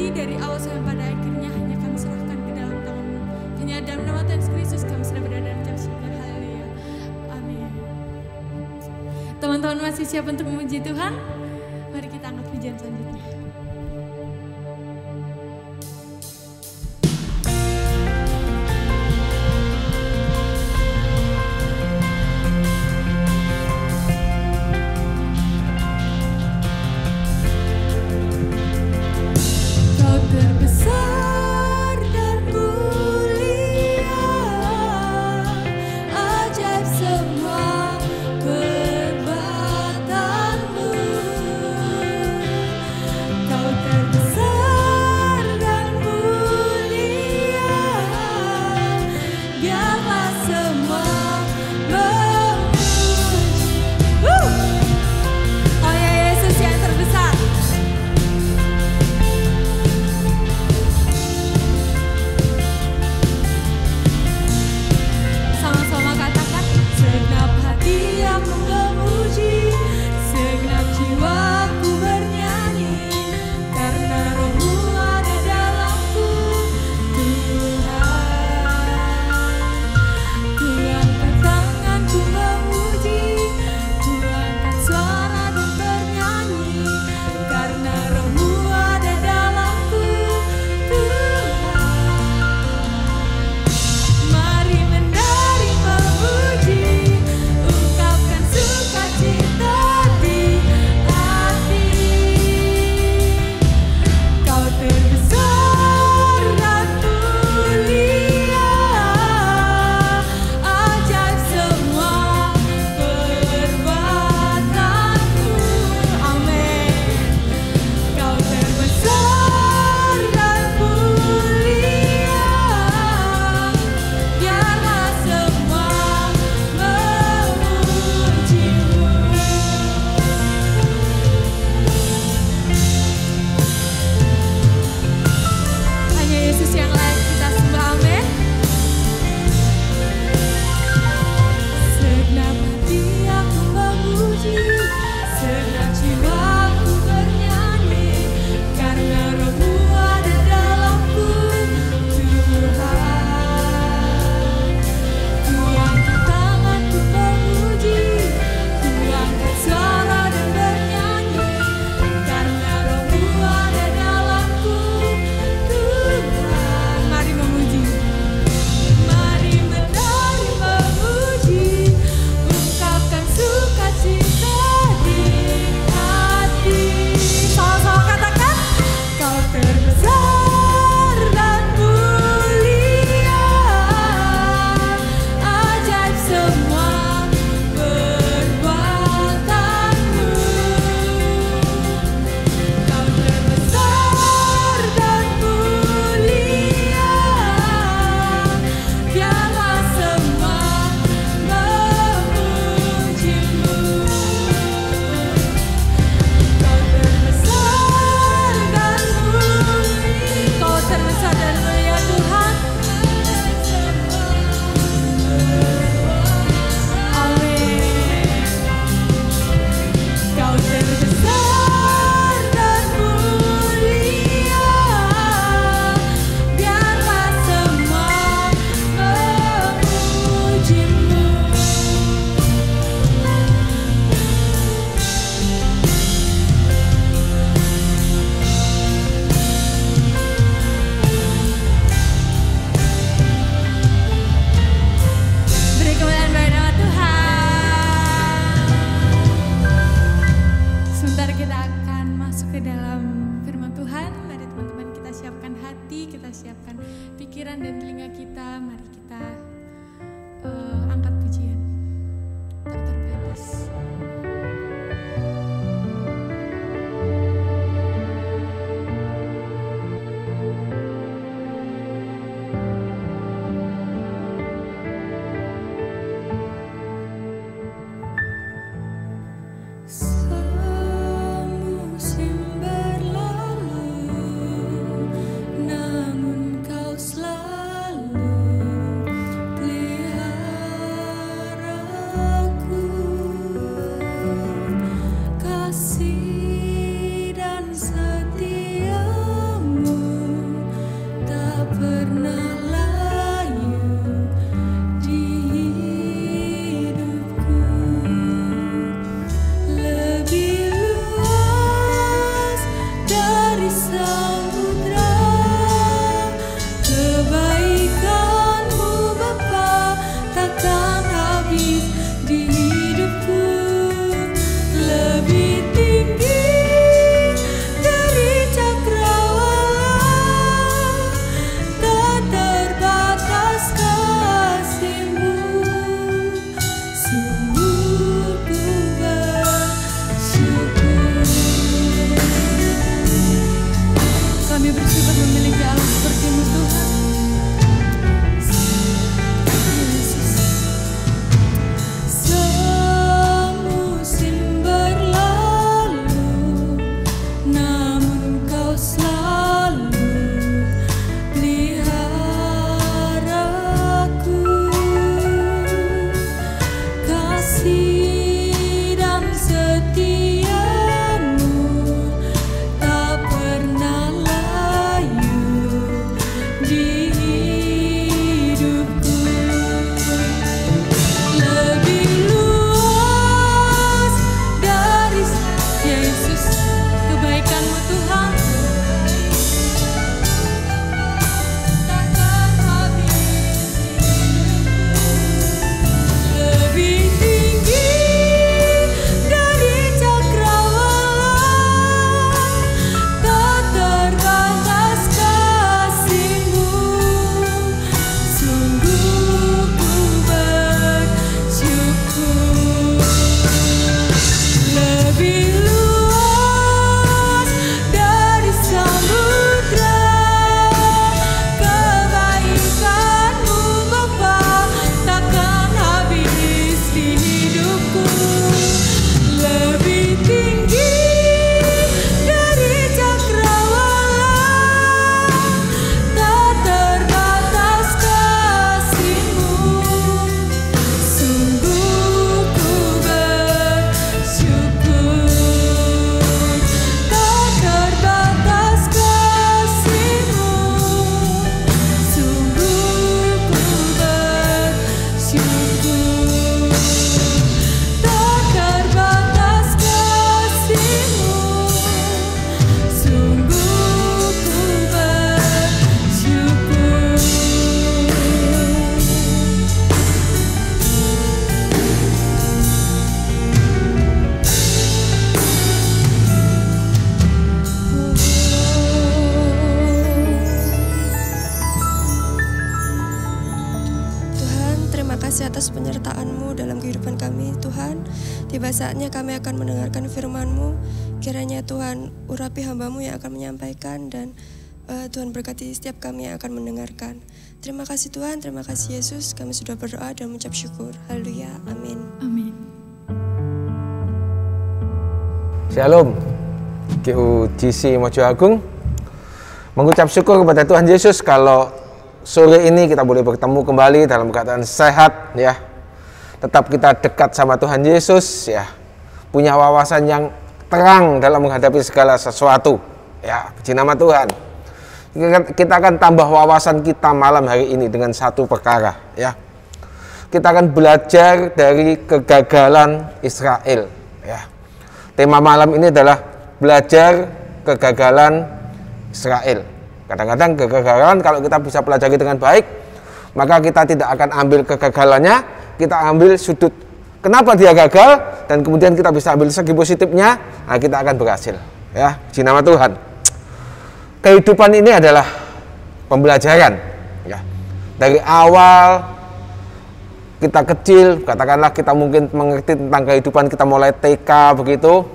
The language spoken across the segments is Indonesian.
lagi dari awal sampai pada akhirnya hanya kami serahkan ke dalam tangan-Mu. Hanya dalam nama Tuhan Yesus Kristus kami sudah berada dalam jam syukur. Haleluya. Amin. Teman-teman masih siap untuk memuji Tuhan? Mari kita angkat pujian selanjutnya. Kami bersyukur memiliki Allah seperti-Mu Tuhan. Yesus. Semusim berlalu, namun Kau selalu peliharaku. Kasih dan setia-Mu tak pernah layu di hidupku. Lebih luas dari Yesus, kebaikan-Mu Tuhan takkan habis. Lebih tinggi dari cakrawala, tak terbatas kasih-Mu. Sungguh ku bersyukur. Lebih luas dari samudra, kebaikan-Mu Bapa takkan habis di hidupku. Lebih tinggi dari cakrawala, tak terbatas kasih-Mu. Sungguh ku bersyukur. Tak terbatas kasih-Mu. Sungguh ku bersyukur. Tak terbatas kasih-Mu. Sungguh ku bersyukur. Tuhan, terima kasih atas penyertaan-Mu dalam kehidupan kami. Tuhan, tiba saatnya kami akan mendengarkan firman-Mu. Kiranya Tuhan urapi hamba-Mu yang akan menyampaikan, dan Tuhan berkati setiap kami yang akan mendengarkan. Terima kasih Tuhan, terima kasih Yesus. Kami sudah berdoa dan mengucap syukur. Haleluya, amin. Amin. Shalom, GUGC Mojo Agung mengucap syukur kepada Tuhan Yesus kalau sore ini kita boleh bertemu kembali dalam keadaan sehat, ya. Tetap kita dekat sama Tuhan Yesus, ya. Punya wawasan yang terang dalam menghadapi segala sesuatu, ya. Puji nama Tuhan. Kita akan tambah wawasan kita malam hari ini dengan satu perkara, ya. Kita akan belajar dari kegagalan Israel, ya. Tema malam ini adalah belajar kegagalan Israel. Kadang-kadang kegagalan kalau kita bisa pelajari dengan baik, maka kita tidak akan ambil kegagalannya, kita ambil sudut kenapa dia gagal, dan kemudian kita bisa ambil segi positifnya, nah kita akan berhasil, ya. Puji nama Tuhan. Kehidupan ini adalah pembelajaran, ya. Dari awal kita kecil, katakanlah kita mungkin mengerti tentang kehidupan, kita mulai TK begitu,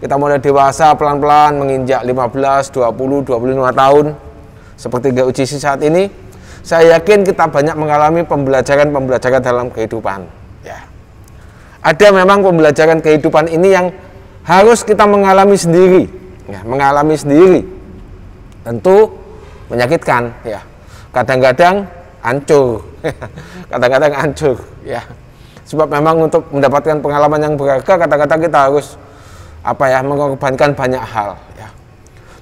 kita mulai dewasa pelan-pelan menginjak 15, 20, 25 tahun seperti GUGC saat ini. Saya yakin kita banyak mengalami pembelajaran dalam kehidupan, ya. Ada memang pembelajaran kehidupan ini yang harus kita mengalami sendiri, ya, mengalami sendiri. Tentu menyakitkan, ya. Kadang-kadang hancur, kadang-kadang hancur, ya. Sebab memang untuk mendapatkan pengalaman yang berharga, kadang-kadang kita harus mengorbankan banyak hal, ya.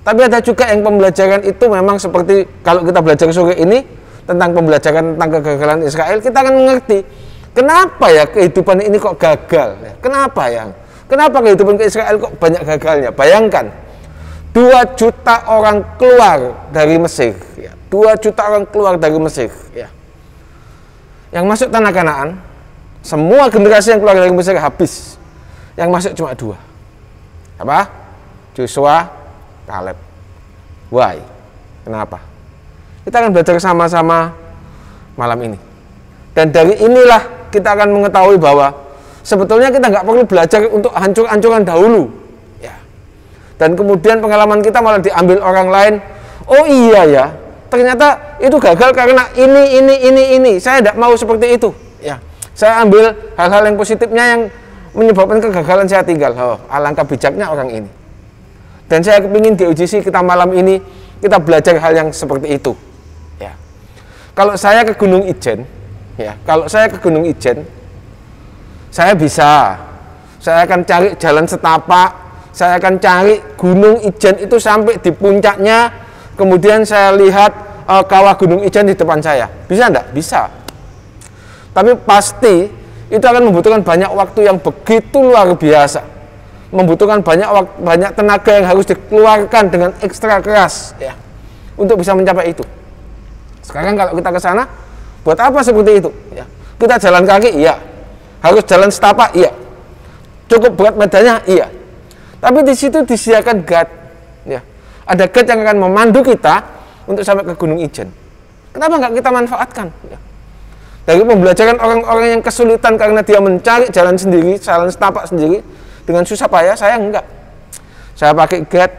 Tapi ada juga yang pembelajaran itu memang seperti kalau kita belajar sore ini tentang pembelajaran tentang kegagalan Israel, kita akan mengerti kenapa ya kehidupan ini kok gagal, ya. Kenapa kehidupan Israel kok banyak gagalnya. Bayangkan 2 juta orang keluar dari Mesir, ya. 2 juta orang keluar dari Mesir, ya. Yang masuk tanah Kanaan, semua generasi yang keluar dari Mesir habis. Yang masuk cuma 2. Apa? Joshua, Kaleb. Why? Kenapa? Kita akan belajar sama-sama malam ini. Dan dari inilah kita akan mengetahui bahwa sebetulnya kita nggak perlu belajar untuk hancur-hancuran dahulu, ya. Dan kemudian pengalaman kita malah diambil orang lain. oh iya ya, ternyata itu gagal karena ini. Saya tidak mau seperti itu. Ya, saya ambil hal-hal yang positifnya yang menyebabkan kegagalan saya tinggal. Oh, alangkah bijaknya orang ini. Dan saya kepingin di UGC kita malam ini kita belajar hal yang seperti itu. Ya, kalau saya ke Gunung Ijen, saya akan cari jalan setapak, saya akan cari Gunung Ijen itu sampai di puncaknya, kemudian saya lihat kawah Gunung Ijen di depan saya. Bisa enggak? Bisa. Tapi pasti itu akan membutuhkan banyak waktu yang begitu luar biasa, membutuhkan banyak tenaga yang harus dikeluarkan dengan ekstra keras, ya, untuk bisa mencapai itu. Sekarang kalau kita ke sana, buat apa seperti itu? Ya, kita jalan kaki, iya. Harus jalan setapak, iya. Cukup berat medannya, iya. Tapi di situ disediakan guide, ya. Ada guide yang akan memandu kita untuk sampai ke Gunung Ijen. Kenapa nggak kita manfaatkan? Ya. Dari pembelajaran orang-orang yang kesulitan karena dia mencari jalan sendiri, jalan setapak sendiri dengan susah payah, saya enggak. Saya pakai guide,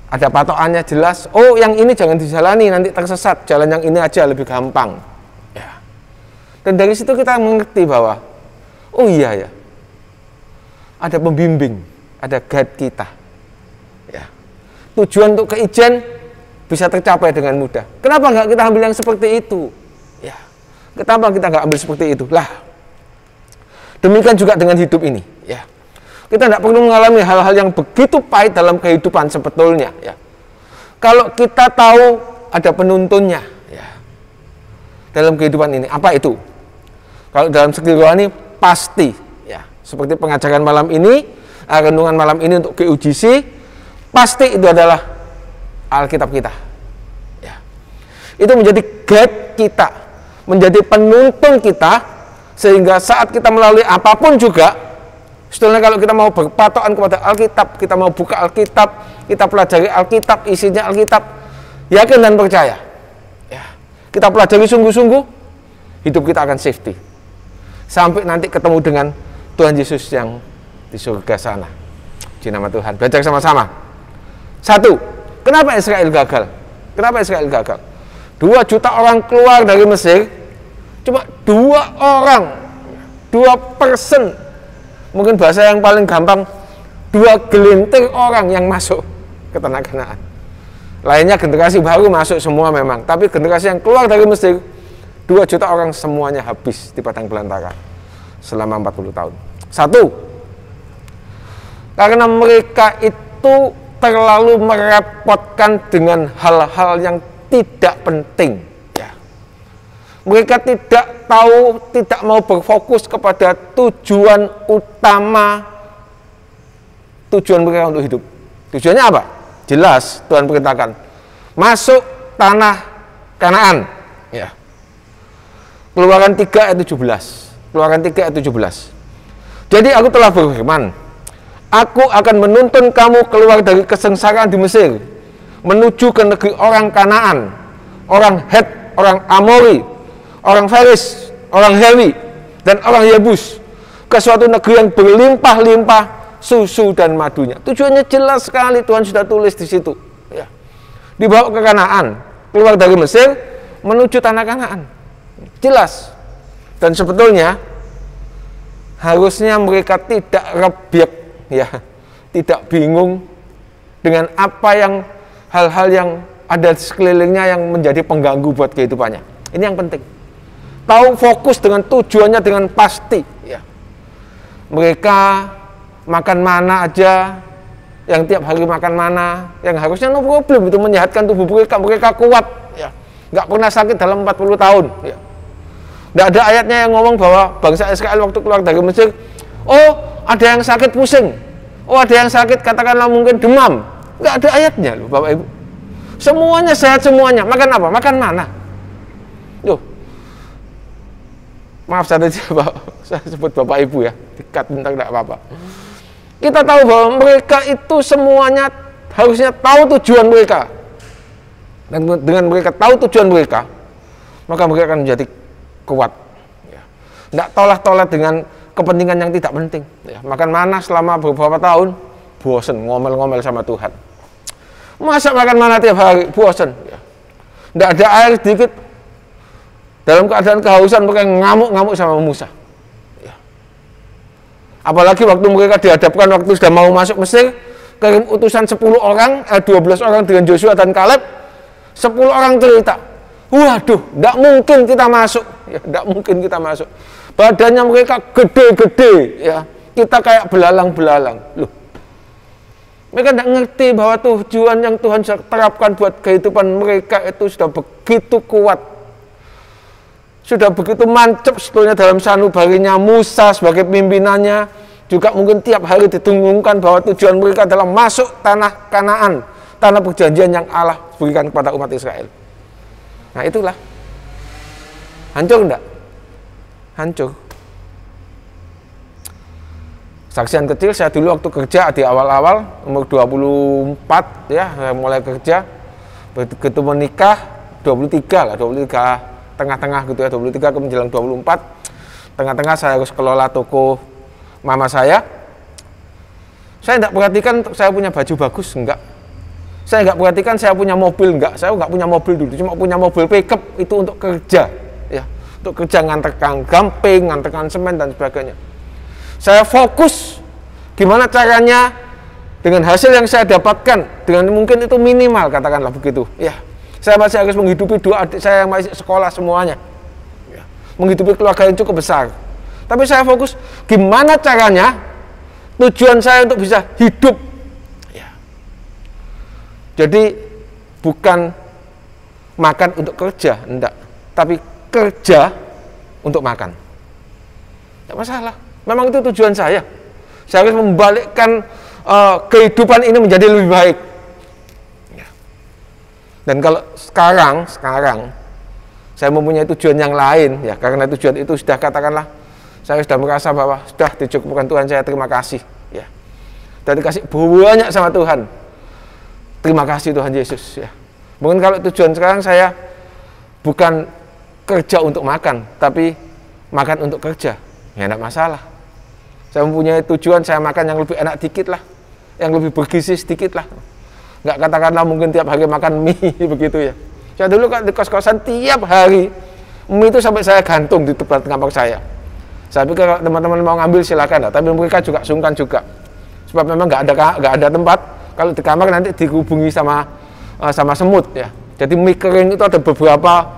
ada patokannya jelas. Oh, yang ini jangan dijalani, nanti tersesat. Jalan yang ini aja lebih gampang. Ya. Dan dari situ kita mengerti bahwa, oh iya ya, ada pembimbing, ada guide kita. Ya. Tujuan untuk ke Ijen bisa tercapai dengan mudah. Kenapa nggak kita ambil yang seperti itu? Ya. Kenapa kita nggak ambil seperti itu? Lah, demikian juga dengan hidup ini. Ya. Kita tidak perlu mengalami hal-hal yang begitu pahit dalam kehidupan sebetulnya. Ya. Kalau kita tahu ada penuntunnya, ya, dalam kehidupan ini, apa itu? Kalau dalam segi rohani pasti, ya, seperti pengajaran malam ini, renungan malam ini untuk GUGC, pasti itu adalah Alkitab kita. Ya. Itu menjadi guide kita, menjadi penuntun kita, sehingga saat kita melalui apapun juga, sebetulnya kalau kita mau berpatokan kepada Alkitab, kita mau buka Alkitab, kita pelajari Alkitab, isinya Alkitab, yakin dan percaya. Ya. Kita pelajari sungguh-sungguh, hidup kita akan safety. Sampai nanti ketemu dengan Tuhan Yesus yang di surga sana. Di nama Tuhan. Belajar sama-sama. 1. Kenapa Israel gagal? Kenapa Israel gagal? 2 juta orang keluar dari Mesir, cuma 2 orang, 2%, mungkin bahasa yang paling gampang, 2 gelintir orang yang masuk ke tanah Kanaan. Lainnya generasi baru masuk semua memang, tapi generasi yang keluar dari Mesir, 2 juta orang semuanya habis di padang belantara selama 40 tahun. 1. Karena mereka itu terlalu merepotkan dengan hal-hal yang tidak penting. Ya. Mereka tidak tahu, tidak mau berfokus kepada tujuan utama, tujuan mereka untuk hidup. Tujuannya apa? Jelas, Tuhan perintahkan masuk tanah Kanaan. Ya. Keluaran 3 ayat 17. Keluaran 3 ayat 17. Jadi aku telah berfirman, aku akan menuntun kamu keluar dari kesengsaraan di Mesir, menuju ke negeri orang Kanaan, orang Het, orang Amori, orang Faris, orang Hewi, dan orang Yebus, ke suatu negeri yang berlimpah-limpah susu dan madunya. Tujuannya jelas sekali, Tuhan sudah tulis di situ. Ya. Dibawa ke Kanaan, keluar dari Mesir, menuju tanah Kanaan. Jelas. Dan sebetulnya harusnya mereka tidak rebyek, ya, tidak bingung dengan apa yang hal-hal yang ada di sekelilingnya yang menjadi pengganggu buat kehidupannya. Ini yang penting. Tahu fokus dengan tujuannya dengan pasti. Ya. Mereka makan mana aja, yang tiap hari makan mana, yang harusnya no problem itu menyehatkan tubuh mereka. Mereka kuat, ya, nggak pernah sakit dalam 40 tahun. Ya. Nggak ada ayatnya yang ngomong bahwa bangsa Israel waktu keluar dari Mesir, oh ada yang sakit pusing, oh ada yang sakit katakanlah mungkin demam. Nggak ada ayatnya loh Bapak Ibu. Semuanya sehat semuanya. Makan apa? Makan mana? Loh. Maaf saya sebut Bapak Ibu ya. Dikat bentar enggak apa-apa. Kita tahu bahwa mereka itu semuanya harusnya tahu tujuan mereka. Dan dengan mereka tahu tujuan mereka, maka mereka akan menjadi kuat. Ya. Nggak tolak-tolak dengan kepentingan yang tidak penting. Ya. Makan mana selama beberapa tahun, bosen ngomel-ngomel sama Tuhan. Masa makan mana tiap hari? Bosan. Ya. Tidak ada air sedikit. Dalam keadaan kehausan mereka ngamuk-ngamuk sama Musa. Ya. Apalagi waktu mereka dihadapkan waktu sudah mau masuk Mesir, kirim utusan 10 orang, 12 orang dengan Joshua dan Kaleb, 10 orang cerita, waduh, tidak mungkin kita masuk. Ya, tidak mungkin kita masuk. Badannya mereka gede-gede, ya. Kita kayak belalang-belalang. Loh. Mereka tidak ngerti bahwa tujuan yang Tuhan terapkan buat kehidupan mereka itu sudah begitu kuat. Sudah begitu mancep sebetulnya dalam sanubarinya Musa sebagai pimpinannya. Juga mungkin tiap hari ditunggukan bahwa tujuan mereka adalah masuk tanah Kanaan, tanah perjanjian yang Allah berikan kepada umat Israel. Nah itulah. Hancur enggak? Hancur. Saksian kecil, saya dulu waktu kerja di awal-awal, umur 24 ya, saya mulai kerja. Begitu menikah, 23 lah, 23 tengah-tengah gitu ya, 23 ke menjelang 24. Tengah-tengah saya harus kelola toko mama saya. Saya tidak perhatikan saya punya baju bagus, enggak. Saya enggak perhatikan saya punya mobil, enggak. Saya enggak punya mobil dulu, cuma punya mobil pickup itu untuk kerja. Ya, untuk kerja nganterkan gamping, nganterkan semen dan sebagainya. Saya fokus gimana caranya dengan hasil yang saya dapatkan, dengan mungkin itu minimal katakanlah begitu. Ya, saya masih harus menghidupi 2 adik saya yang masih sekolah semuanya, ya, menghidupi keluarga yang cukup besar. Tapi saya fokus gimana caranya tujuan saya untuk bisa hidup. Ya. Jadi bukan makan untuk kerja, enggak, tapi kerja untuk makan. Tidak masalah. Memang itu tujuan saya. Saya harus membalikkan kehidupan ini menjadi lebih baik. Ya. Dan kalau sekarang saya mempunyai tujuan yang lain, ya karena tujuan itu sudah katakanlah saya sudah merasa bahwa sudah dicukupkan Tuhan, saya terima kasih. Ya. Dan dikasih banyak sama Tuhan. Terima kasih Tuhan Yesus. Ya. Mungkin kalau tujuan sekarang saya bukan kerja untuk makan, tapi makan untuk kerja, ya tidak masalah. Saya mempunyai tujuan, saya makan yang lebih enak dikit lah, yang lebih bergizi sedikit lah. Nggak katakanlah mungkin tiap hari makan mie begitu ya. Saya dulu kan di kos-kosan tiap hari mie itu sampai saya gantung di tempat kamar saya. Saya pikir kalau teman-teman mau ngambil silakan lah, tapi mereka juga sungkan juga. Sebab memang nggak ada tempat. Kalau di kamar nanti dihubungi sama semut ya. Jadi mie kering itu ada beberapa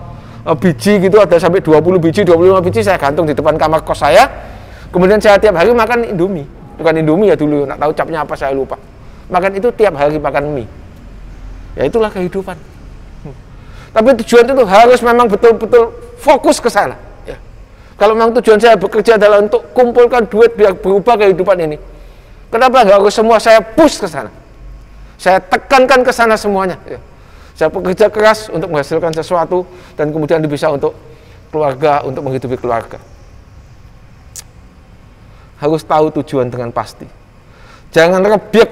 biji gitu, ada sampai 20 biji, 25 biji saya gantung di depan kamar kos saya. Kemudian saya tiap hari makan Indomie. Bukan Indomie ya dulu, nggak tahu capnya apa saya lupa. Makan itu tiap hari makan mie. Ya itulah kehidupan. Tapi tujuan itu harus memang betul-betul fokus ke sana. Ya. Kalau memang tujuan saya bekerja adalah untuk kumpulkan duit biar berubah kehidupan ini, kenapa nggak harus semua saya push ke sana? Saya tekankan ke sana semuanya. Ya. Saya bekerja keras untuk menghasilkan sesuatu dan kemudian bisa untuk keluarga, untuk menghidupi keluarga. Harus tahu tujuan dengan pasti. Jangan rebyek,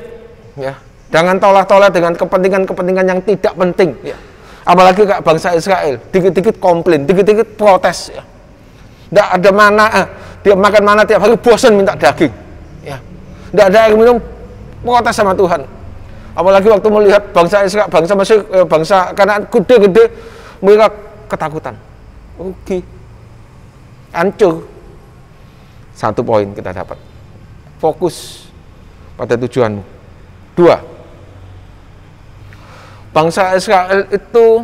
ya. Jangan tolak-tolak dengan kepentingan-kepentingan yang tidak penting. Ya. Apalagi kayak bangsa Israel, dikit-dikit komplain, dikit-dikit protes. Ya. Tidak ada mana, dia makan mana tiap hari, bosan minta daging. Ya. Tidak ada air minum, protes sama Tuhan. Apalagi waktu melihat bangsa Israel, bangsa Mesir, bangsa Kanaan gede-gede, mereka ketakutan. Rugi. Hancur. 1 poin kita dapat. Fokus pada tujuanmu. 2. Bangsa Israel itu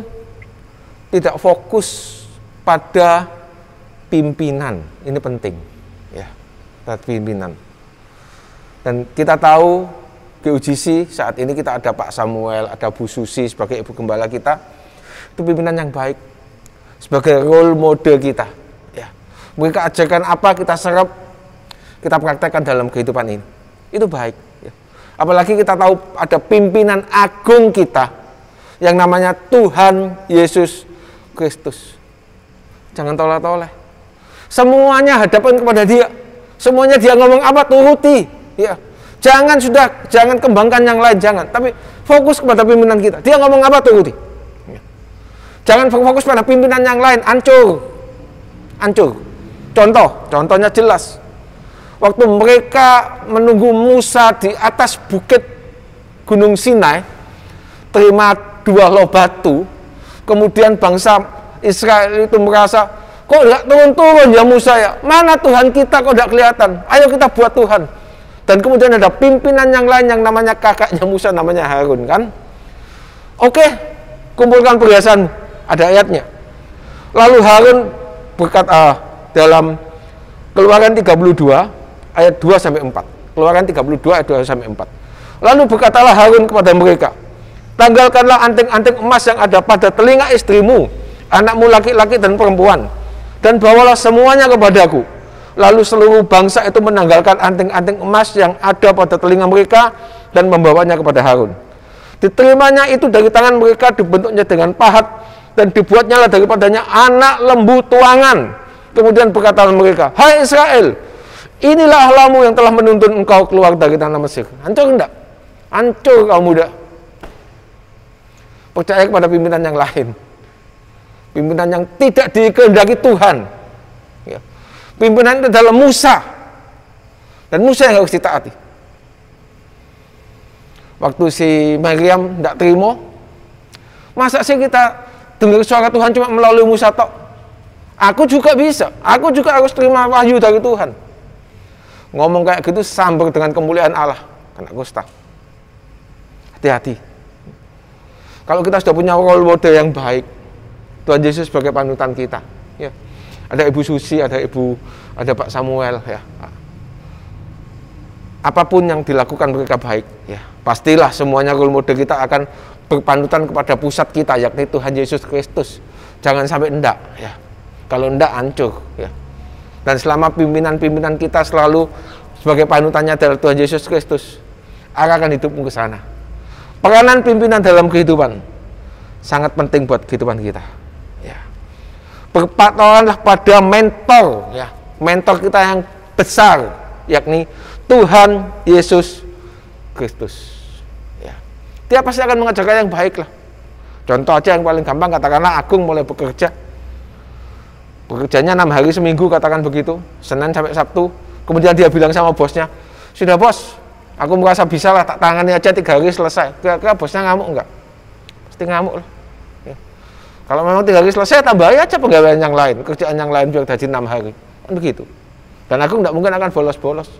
tidak fokus pada pimpinan. Ini penting. Ya, pada pimpinan. Dan kita tahu GUJC saat ini kita ada Pak Samuel, ada Bu Susi sebagai ibu gembala kita. Itu pimpinan yang baik. Sebagai role model kita. Ya. Mereka ajarkan apa kita serap, kita praktekkan dalam kehidupan ini. Itu baik. Ya. Apalagi kita tahu ada pimpinan agung kita yang namanya Tuhan Yesus Kristus. Jangan tolak-tolak. Semuanya hadapan kepada Dia. Semuanya Dia ngomong apa, turuti. Ya. Jangan kembangkan yang lain, jangan. Tapi fokus kepada pimpinan kita. Dia ngomong apa, turuti. Ya. Jangan fokus pada pimpinan yang lain, hancur. Contohnya jelas. Waktu mereka menunggu Musa di atas bukit Gunung Sinai, terima 2 loh batu, kemudian bangsa Israel itu merasa, kok nggak turun-turun ya Musa ya? Mana Tuhan kita kok nggak kelihatan? Ayo kita buat Tuhan. Dan kemudian ada pimpinan yang lain yang namanya kakaknya Musa, namanya Harun kan. Oke, kumpulkan perhiasan, ada ayatnya. Lalu Harun berkata dalam Keluaran 32 ayat 2-4. Keluaran 32 ayat 2-4. Lalu berkatalah Harun kepada mereka, tanggalkanlah anting-anting emas yang ada pada telinga istrimu, anakmu laki-laki dan perempuan, dan bawalah semuanya kepadaku. Lalu seluruh bangsa itu menanggalkan anting-anting emas yang ada pada telinga mereka dan membawanya kepada Harun. Diterimanya itu dari tangan mereka, dibentuknya dengan pahat dan dibuatnya lah daripadanya anak lembu tuangan. Kemudian berkatalah mereka, hai Israel, inilah Allahmu yang telah menuntun engkau keluar dari tanah Mesir. Hancur enggak? Hancur kaum muda. Percaya kepada pimpinan yang lain, pimpinan yang tidak dikehendaki Tuhan. Ya. Pimpinan itu adalah Musa, dan Musa yang harus ditaati. Waktu si Maryam tidak terima, masa sih kita dengar suara Tuhan cuma melalui Musa tok? Aku juga bisa, aku juga harus terima wahyu dari Tuhan. Ngomong kayak gitu sambar dengan kemuliaan Allah, kena kusta. Hati-hati. Kalau kita sudah punya role model yang baik, Tuhan Yesus sebagai panutan kita, ya. Ada Ibu Susi, ada Pak Samuel, ya. Apapun yang dilakukan mereka baik, ya. Pastilah semuanya role model kita akan berpanutan kepada pusat kita, yakni Tuhan Yesus Kristus. Jangan sampai enggak, ya. Kalau enggak hancur, ya. Dan selama pimpinan-pimpinan kita selalu sebagai panutannya adalah Tuhan Yesus Kristus, arahkan hidupmu ke sana. Peranan pimpinan dalam kehidupan sangat penting buat kehidupan kita. Ya. Berpatokanlah pada mentor, ya. Mentor kita yang besar, yakni Tuhan Yesus Kristus. Ya. Dia pasti akan mengajarkan yang baik lah. Contoh aja yang paling gampang, katakanlah Agung mulai bekerja. Bekerjanya 6 hari seminggu, katakan begitu, Senin sampai Sabtu. Kemudian dia bilang sama bosnya, sudah bos, aku merasa bisa lah, tak tangani aja 3 hari selesai. Kira-kira bosnya ngamuk enggak? Pasti ngamuk lah. Ya. Kalau memang 3 hari selesai, tambahin aja pegawaian yang lain, kerjaan yang lain biar jadi 6 hari. Kan begitu. Dan aku enggak mungkin akan bolos-bolos.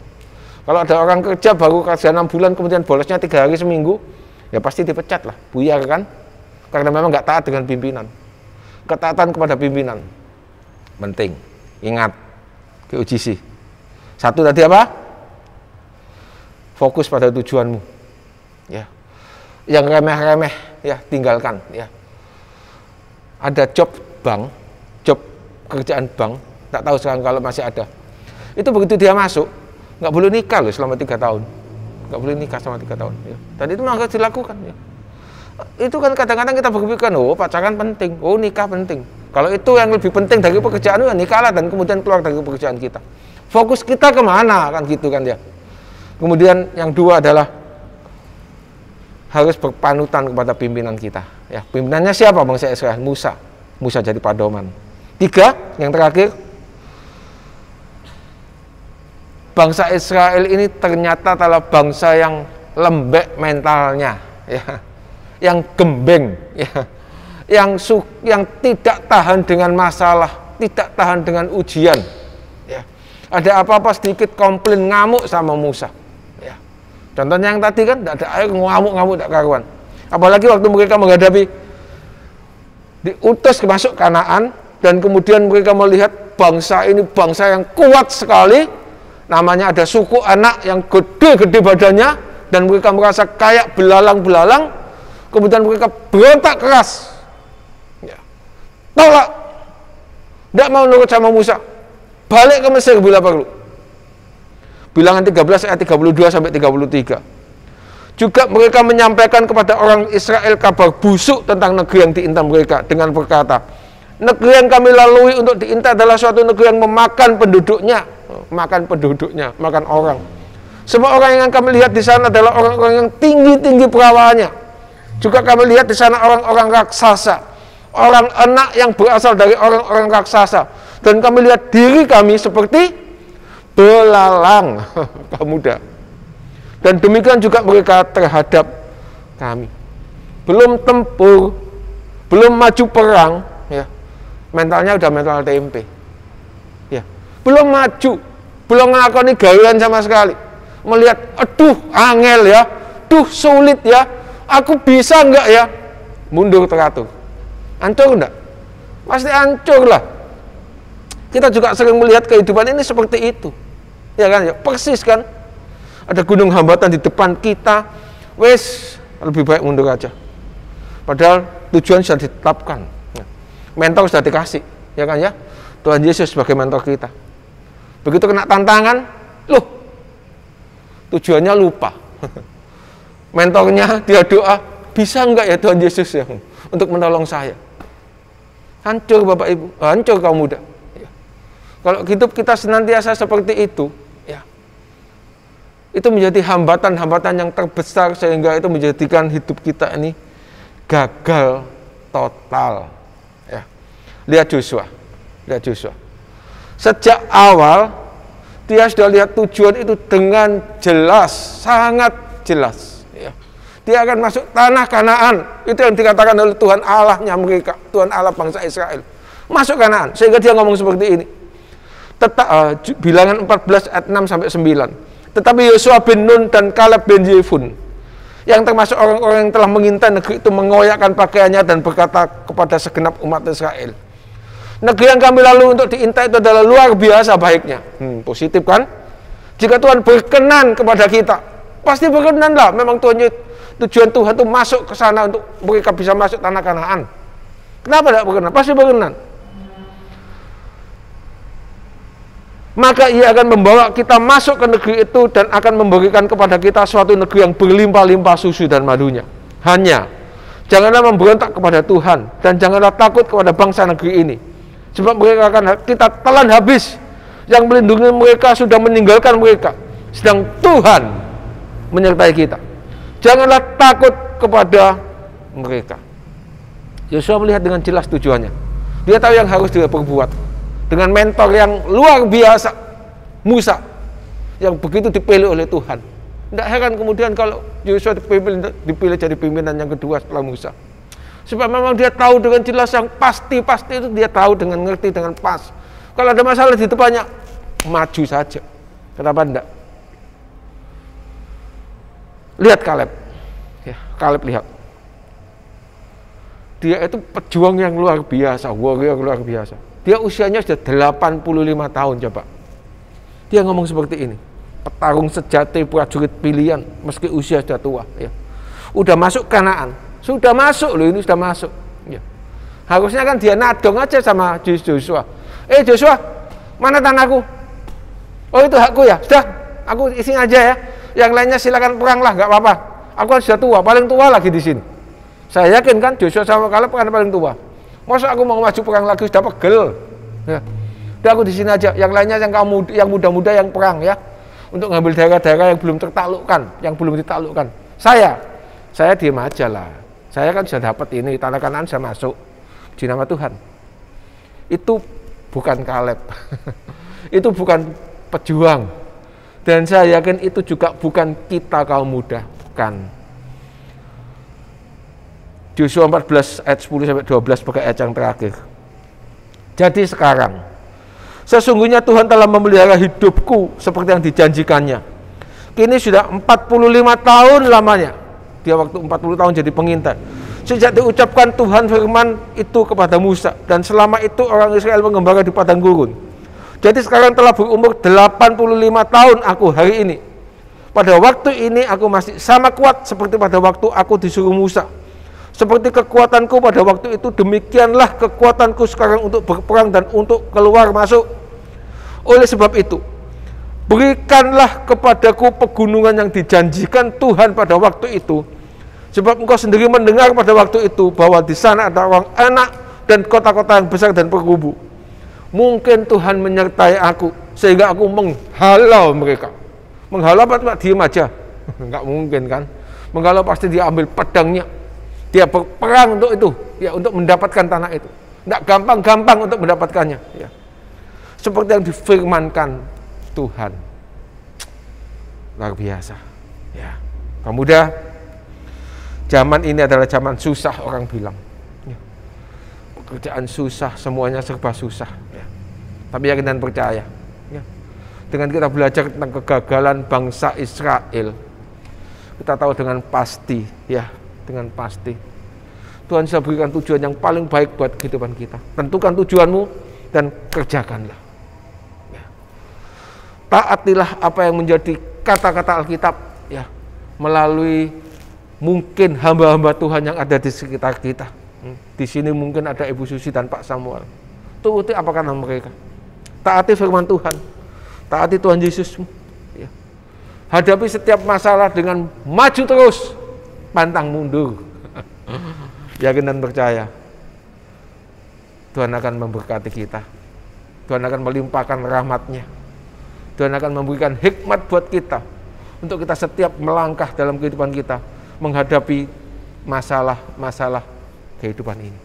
Kalau ada orang kerja baru kerja 6 bulan, kemudian bolosnya 3 hari seminggu, ya pasti dipecat lah, buyar kan? Karena memang enggak taat dengan pimpinan. Ketaatan kepada pimpinan penting. Ingat, GUGC. 1 tadi apa? Fokus pada tujuanmu. Ya. Yang remeh-remeh ya tinggalkan, ya. Ada job bank, job kerjaan bank, tak tahu sekarang kalau masih ada. Itu begitu dia masuk, nggak boleh nikah loh selama 3 tahun. Nggak boleh nikah selama 3 tahun, ya. Dan itu harus dilakukan, ya. Itu kan kadang-kadang kita berpikir, oh pacaran penting, oh nikah penting. Kalau itu yang lebih penting dari pekerjaan, ya nikahlah dan kemudian keluar dari pekerjaan kita. Fokus kita kemana, kan gitu kan ya. Kemudian yang 2 adalah harus berpanutan kepada pimpinan kita. Ya, pimpinannya siapa bangsa Israel? Musa. Musa jadi padoman. 3, yang terakhir, bangsa Israel ini ternyata adalah bangsa yang lembek mentalnya, ya. Yang gembeng, ya. Yang tidak tahan dengan masalah, tidak tahan dengan ujian. Ya. Ada apa-apa sedikit komplain, ngamuk sama Musa. Ya. Contohnya yang tadi kan, tidak ada air, ngamuk-ngamuk tidak karuan. Apalagi waktu mereka menghadapi diutus masuk Kanaan, dan kemudian mereka melihat bangsa ini bangsa yang kuat sekali, namanya ada suku anak yang gede-gede badannya, dan mereka merasa kayak belalang-belalang, kemudian mereka berontak keras. Tolak, tidak mau nurut sama Musa, balik ke Mesir bila perlu. Bilangan 13 ayat 32 sampai 33. Juga mereka menyampaikan kepada orang Israel kabar busuk tentang negeri yang diintai mereka dengan berkata, negeri yang kami lalui untuk diintai adalah suatu negeri yang memakan penduduknya, makan orang. Semua orang yang kami lihat di sana adalah orang-orang yang tinggi-tinggi perawaannya. Juga kami lihat di sana orang-orang raksasa, orang anak yang berasal dari orang-orang raksasa, dan kami lihat diri kami seperti belalang pemuda. Dan demikian juga mereka terhadap kami. belum tempur, belum maju perang, ya, mentalnya udah mental tempe, ya, belum maju, belum ngelakoni gawean sama sekali, melihat, aduh, angel ya, duh, sulit ya, aku bisa enggak ya, mundur teratur, hancur enggak? Pasti hancur lah. Kita juga sering melihat kehidupan ini seperti itu, ya kan, ya, persis kan, ada gunung hambatan di depan kita, wes, lebih baik mundur aja. Padahal tujuan sudah ditetapkan, mentor sudah dikasih, ya kan ya, Tuhan Yesus sebagai mentor kita. Begitu kena tantangan, loh, tujuannya lupa. Mentornya dia doa, bisa enggak ya Tuhan Yesus ya untuk menolong saya? Hancur Bapak Ibu, hancur kaum muda. Ya. Kalau hidup kita senantiasa seperti itu, ya, itu menjadi hambatan-hambatan yang terbesar sehingga itu menjadikan hidup kita ini gagal total. Ya. Lihat Joshua. Sejak awal dia sudah lihat tujuan itu dengan jelas, sangat jelas. Ya. Dia akan masuk tanah Kanaan. Itu yang dikatakan oleh Tuhan Allahnya mereka, Tuhan Allah bangsa Israel. Masuk Kanaan. Sehingga dia ngomong seperti ini. Bilangan 14 ayat 6 sampai 9. Tetapi Yosua bin Nun dan Kaleb bin Yefun, yang termasuk orang-orang yang telah mengintai negeri itu, mengoyakkan pakaiannya dan berkata kepada segenap umat Israel, negeri yang kami lalu untuk diintai itu adalah luar biasa baiknya. Positif kan? Jika Tuhan berkenan kepada kita, pasti berkenan lah. Memang tujuan Tuhan itu masuk ke sana untuk mereka bisa masuk tanah Kanaan. Kenapa tidak berkenan? Pasti berkenan. Maka ia akan membawa kita masuk ke negeri itu dan akan memberikan kepada kita suatu negeri yang berlimpah-limpah susu dan madunya. Hanya janganlah memberontak kepada Tuhan dan janganlah takut kepada bangsa negeri ini, sebab mereka akan kita telan habis. Yang melindungi mereka sudah meninggalkan mereka, sedang Tuhan menyertai kita. Janganlah takut kepada mereka. Yosua melihat dengan jelas tujuannya. Dia tahu yang harus dia perbuat. Dengan mentor yang luar biasa, Musa, yang begitu dipilih oleh Tuhan. Tidak heran kemudian kalau Yosua dipilih jadi pimpinan yang kedua setelah Musa. Sebab memang dia tahu dengan jelas yang pasti itu dia tahu dengan ngerti dengan pas. Kalau ada masalah di depannya, maju saja. Kenapa enggak? Lihat Kaleb. Ya, Kaleb lihat. Dia itu pejuang yang luar biasa, warrior luar biasa. Dia usianya sudah 85 tahun coba. Dia ngomong seperti ini. Petarung sejati, prajurit pilihan, meski usia sudah tua. Ya. Udah masuk Kanaan. Sudah masuk loh, ini sudah masuk. Ya. Harusnya kan dia nadong aja sama Joshua. Joshua, mana tanahku? Oh itu hakku ya? Sudah, aku isi aja ya. Yang lainnya silakan perang lah, nggak apa-apa. Aku kan sudah tua, paling tua lagi di sini. Saya yakin kan Joshua sama Kaleb kan paling tua. Masa aku mau maju perang lagi sudah pegel. Ya. Udah aku di sini aja. Yang lainnya yang muda-muda yang perang ya. Untuk ngambil daerah-daerah yang belum tertaklukkan, yang belum ditaklukkan. Saya diam aja lah. Saya kan sudah dapat ini, tanah Kanaan sudah masuk. Di nama Tuhan. Itu bukan Kaleb. Itu bukan pejuang. Dan saya yakin itu juga bukan kita kaum muda, bukan. Joshua 14 ayat 10 sampai 12 sebagai ayat yang terakhir. Jadi sekarang, sesungguhnya Tuhan telah memelihara hidupku seperti yang dijanjikannya. Kini sudah 45 tahun lamanya. Dia waktu 40 tahun jadi pengintai. Sejak diucapkan Tuhan firman itu kepada Musa, dan selama itu orang Israel mengembara di padang gurun. Jadi sekarang telah berumur 85 tahun aku hari ini. Pada waktu ini aku masih sama kuat seperti pada waktu aku disuruh Musa. Seperti kekuatanku pada waktu itu, demikianlah kekuatanku sekarang untuk berperang dan untuk keluar masuk. Oleh sebab itu, berikanlah kepadaku pegunungan yang dijanjikan Tuhan pada waktu itu. Sebab engkau sendiri mendengar pada waktu itu bahwa di sana ada orang enak dan kota-kota yang besar dan berkubu. Mungkin Tuhan menyertai aku sehingga aku menghalau mereka. Menghalau apa? Diam aja. Enggak mungkin kan. Menghalau pasti dia ambil pedangnya. Dia berperang untuk itu, ya, untuk mendapatkan tanah itu. Tidak gampang-gampang untuk mendapatkannya. Ya. Seperti yang difirmankan Tuhan. Luar biasa. Ya. Pemuda, Zaman ini adalah zaman susah, orang bilang. Ya. Pekerjaan susah, semuanya serba susah. Ya. Tapi yakin dan percaya. Ya. Dengan kita belajar tentang kegagalan bangsa Israel, kita tahu dengan pasti, ya, dengan pasti Tuhan bisa berikan tujuan yang paling baik buat kehidupan kita. Tentukan tujuanmu dan kerjakanlah. Ya. Taatilah apa yang menjadi kata-kata Alkitab, ya, melalui mungkin hamba-hamba Tuhan yang ada di sekitar kita. Di sini mungkin ada Ibu Susi dan Pak Samuel. Turuti apa kata mereka. Taati firman Tuhan. Taati Tuhan Yesusmu. Ya. Hadapi setiap masalah dengan maju terus, pantang mundur. Yakin dan percaya Tuhan akan memberkati kita. Tuhan akan melimpahkan rahmat-Nya. Tuhan akan memberikan hikmat buat kita untuk kita setiap melangkah dalam kehidupan kita menghadapi masalah-masalah kehidupan ini.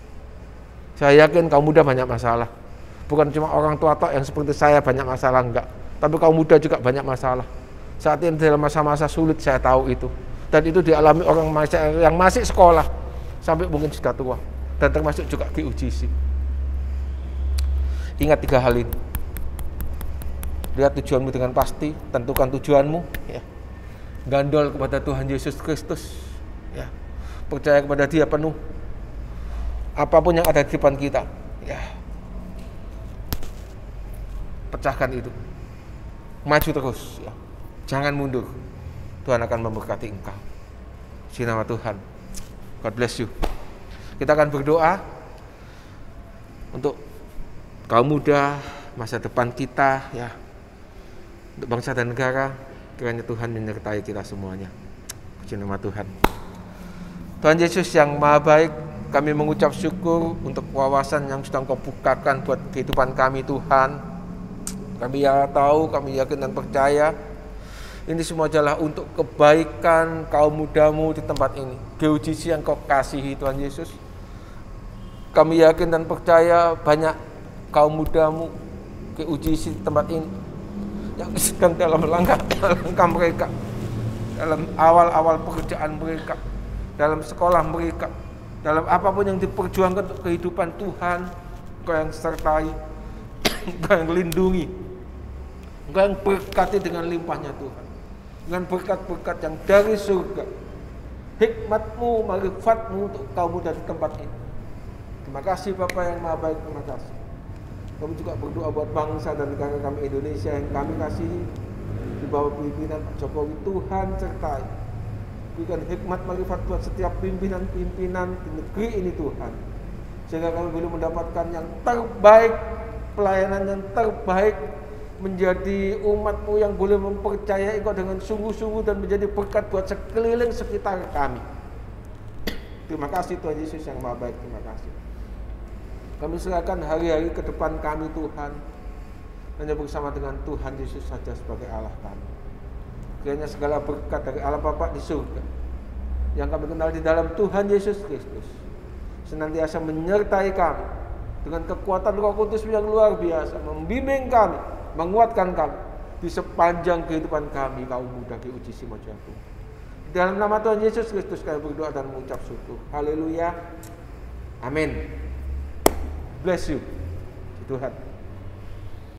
Saya yakin kaum muda banyak masalah. Bukan cuma orang tua tok yang seperti saya banyak masalah, enggak. Tapi kaum muda juga banyak masalah. Saat ini dalam masa-masa sulit, saya tahu itu. Dan itu dialami orang yang masih sekolah sampai mungkin sudah tua, dan termasuk juga GUGC. Ingat 3 hal ini. Lihat tujuanmu dengan pasti, tentukan tujuanmu, ya. Gandol kepada Tuhan Yesus Kristus, ya. Percaya kepada Dia penuh. Apapun yang ada di depan kita, ya, pecahkan itu. Maju terus, ya. Jangan mundur. Tuhan akan memberkati engkau. Di nama Tuhan. God bless you. Kita akan berdoa untuk kaum muda, masa depan kita, ya, untuk bangsa dan negara. Kiranya Tuhan menyertai kita semuanya. Puji nama Tuhan. Tuhan Yesus yang Maha Baik, kami mengucap syukur untuk wawasan yang sudah Engkau bukakan buat kehidupan kami, Tuhan. Kami ya tahu, kami yakin dan percaya ini semua adalah untuk kebaikan kaum mudamu di tempat ini. GUGC yang Kau kasihi, Tuhan Yesus. Kami yakin dan percaya banyak kaum mudamu GUGC di tempat ini yang sedang dalam langkah mereka, dalam awal-awal pekerjaan mereka, dalam sekolah mereka, dalam apapun yang diperjuangkan untuk kehidupan Tuhan. Engkau yang sertai, Engkau yang lindungi, Engkau yang berkati dengan limpahnya Tuhan, dengan berkat-berkat yang dari surga, hikmat-Mu, marifat-Mu untuk kaum muda di tempat ini. Terima kasih Bapa yang Maha Baik, terima kasih. Kami juga berdoa buat bangsa dan negara kami Indonesia yang kami kasihi, di bawah pimpinan Pak Jokowi. Tuhan sertai, berikan hikmat marifat buat setiap pimpinan-pimpinan di negeri ini Tuhan, sehingga kami boleh mendapatkan yang terbaik, pelayanan yang terbaik, menjadi umat-Mu yang boleh mempercayai Engkau dengan sungguh-sungguh dan menjadi berkat buat sekeliling sekitar kami. Terima kasih Tuhan Yesus yang Maha Baik, terima kasih. Kami serahkan hari-hari ke depan kami Tuhan, hanya bersama dengan Tuhan Yesus saja sebagai Allah kami. Kiranya segala berkat dari Allah Bapa di surga yang kami kenal di dalam Tuhan Yesus Kristus senantiasa menyertai kami dengan kekuatan Roh Kudus yang luar biasa, membimbing kami, menguatkan kami di sepanjang kehidupan kami kaum muda GUGC Mojoagung. Dalam nama Tuhan Yesus Kristus kami berdoa dan mengucap syukur. Haleluya. Amin. Bless you. Tuhan.